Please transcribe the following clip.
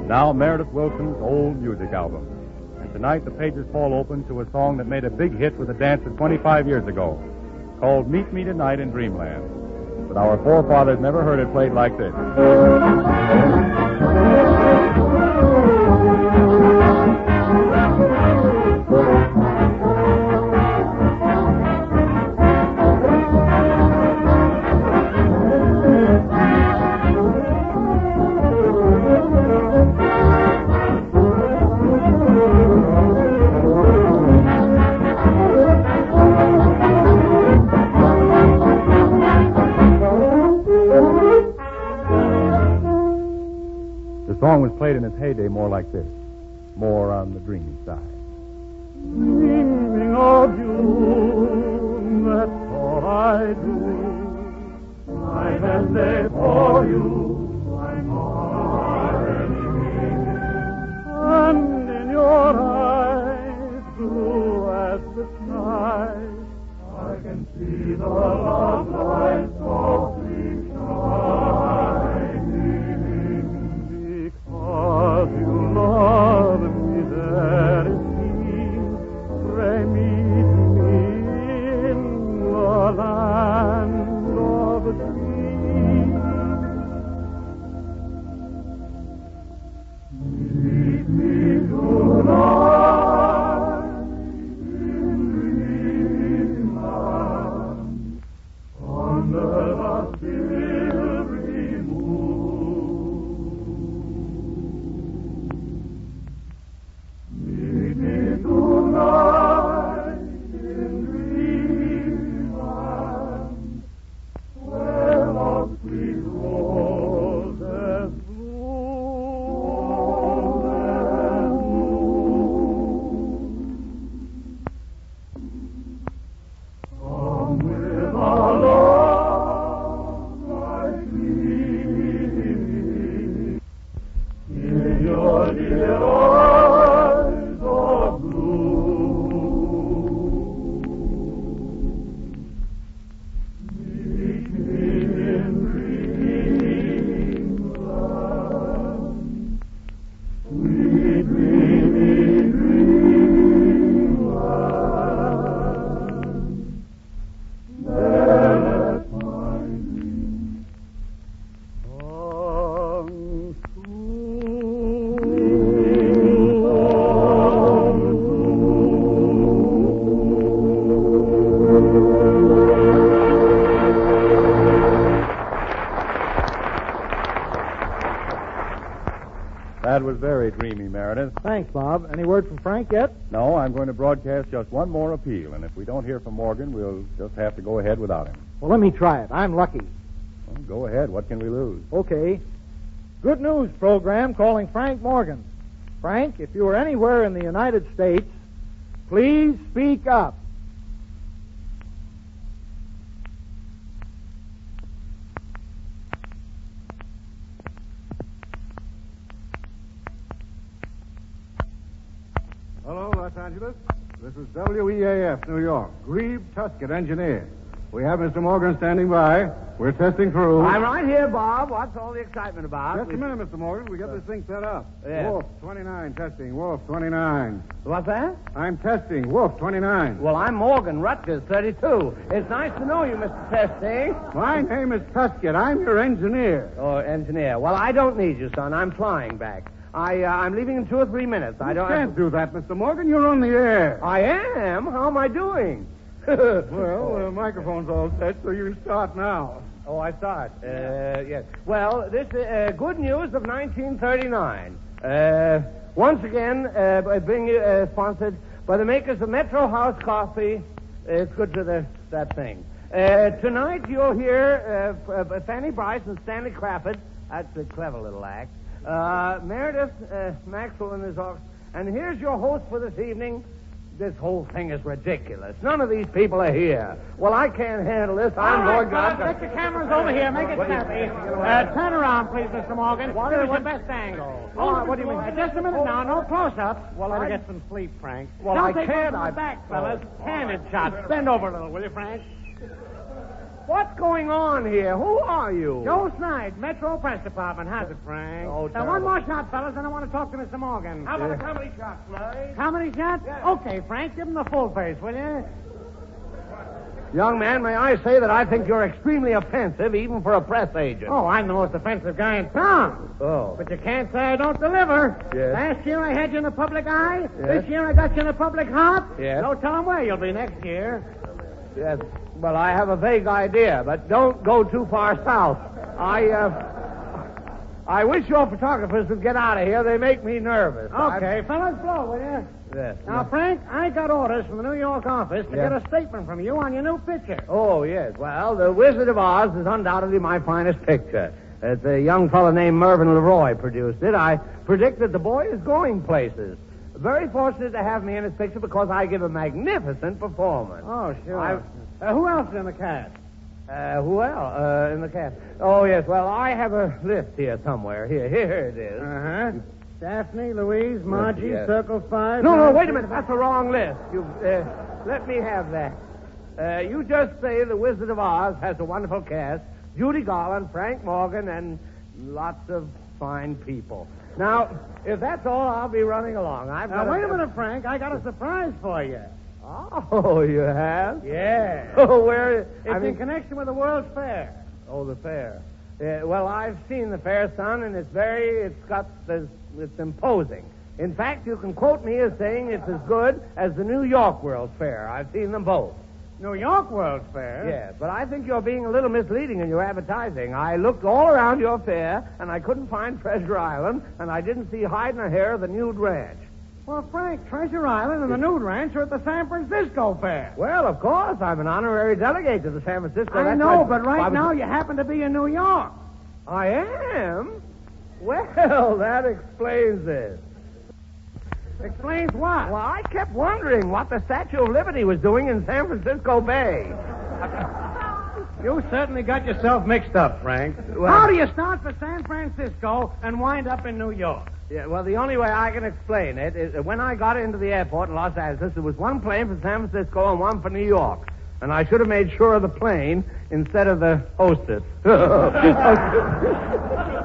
Now Meredith Wilson's old music album. And tonight the pages fall open to a song that made a big hit with the dancer 25 years ago, called Meet Me Tonight in Dreamland. But our forefathers never heard it played like this. The song was played in its heyday more like this, more on the dreamy side. Dreaming of you, that's all I do. Night and day for you, I'm already dreaming. And in your eyes, blue as the sky, I can see the love light softly shining. Because you love me, there it seems, pray meet me in the land of dreams. Meet me tonight in dreamland, under the silvery moon. Meet me tonight in dreamland, where love's sweet roses bloom. Come with a love like me, in your dear eyes of blue. Meet me in dreamland, sweet dreamy dreamland. There let my dreams come That was very dreamy, Meredith. Thanks, Bob. Any word from Frank yet? No, I'm going to broadcast just one more appeal, and if we don't hear from Morgan, we'll just have to go ahead without him. Well, let me try it. I'm lucky. Well, go ahead. What can we lose? Okay. Good news program calling Frank Morgan. Frank, if you are anywhere in the United States, please speak up. Hello, Los Angeles. This is WEAF, New York. Grebe Tusket, engineer. We have Mr. Morgan standing by. We're testing crew. I'm right here, Bob. What's all the excitement about? Just a minute, Mr. Morgan. We got this thing set up. Yeah. Wolf, 29, testing. Wolf, 29. What's that? I'm testing. Wolf, 29. Well, I'm Morgan Rutgers, 32. It's nice to know you, Mr. Testing. My name is Tusket. I'm your engineer. Oh, engineer. Well, I don't need you, son. I'm flying back. I'm leaving in 2 or 3 minutes. You can't do that, Mr. Morgan. You're on the air. I am? How am I doing? Well, the microphone's all set, so you can start now. Oh, I start. Yes. Well, this good news of 1939. Once again, being sponsored by the makers of Metro House Coffee. It's good to that thing. Tonight you'll hear Fanny, Brice, and Stanley Crafford. That's a clever little act. Meredith, Maxwell in his office. And here's your host for this evening. This whole thing is ridiculous. None of these people are here. Well, I can't handle this. I'm going to... Get your cameras over here. Make it snappy. Turn around, please, Mr. Morgan. Give us your best angle. What do you mean? Just a minute now. No close-ups. Well, let her get some sleep, Frank. Well, Don't I take can't. One from the back, fellas. Candid shots. Bend over a little, will you, Frank? What's going on here? Who are you? Joe Snide, Metro Press Department. How's it, Frank? Oh, Now, terrible. one more shot, fellas, and I want to talk to Mr. Morgan. How about a comedy shot, Murray? Comedy shot? Yeah. Okay, Frank, give him the full face, will you? Young man, may I say that I think you're extremely offensive, even for a press agent. Oh, I'm the most offensive guy in town. Oh. But you can't say I don't deliver. Yes. Last year I had you in the public eye. Yes. This year I got you in the public heart. Yes. No telling where you'll be next year. Yes. Well, I have a vague idea, but don't go too far south. I wish your photographers would get out of here. They make me nervous. Okay, fellas, blow, will you? Yes. Now, Frank, I got orders from the New York office to Yeah. get a statement from you on your new picture. Oh, yes. Well, The Wizard of Oz is undoubtedly my finest picture. It's a young fellow named Mervyn LeRoy produced it. I predict that the boy is going places. Very fortunate to have me in his picture because I give a magnificent performance. Oh, sure. Who else is in the cast? Who else in the cast? Oh, yes. Well, I have a list here somewhere. Here it is. Uh-huh. Daphne, Louise, Margie, Yes. Circle 5. No, wait a minute. That's the wrong list. Let me have that. You just say The Wizard of Oz has a wonderful cast. Judy Garland, Frank Morgan, and lots of fine people. Now, if that's all, I'll be running along. Now, wait a minute, Frank. I got a surprise for you. Oh, you have? Yeah. Oh, where? It's in connection with the World's Fair. Oh, the fair. Well, I've seen the fair, son, and it's imposing. In fact, you can quote me as saying it's as good as the New York World's Fair. I've seen them both. New York World's Fair? Yes, but I think you're being a little misleading in your advertising. I looked all around your fair, and I couldn't find Treasure Island, and I didn't see hide nor hair of the Nude Ranch. Well, Frank, Treasure Island and the Nude Ranch are at the San Francisco Fair. Well, of course, I'm an honorary delegate to the San Francisco. I That's know, why- but why right was- now you happen to be in New York. I am? Well, that explains it. Explains what? Well, I kept wondering what the Statue of Liberty was doing in San Francisco Bay. You certainly got yourself mixed up, Frank. Well- How do you start for San Francisco and wind up in New York? Yeah, well, the only way I can explain it is that when I got into the airport in Los Angeles, there was one plane for San Francisco and one for New York. And I should have made sure of the plane instead of the hostess.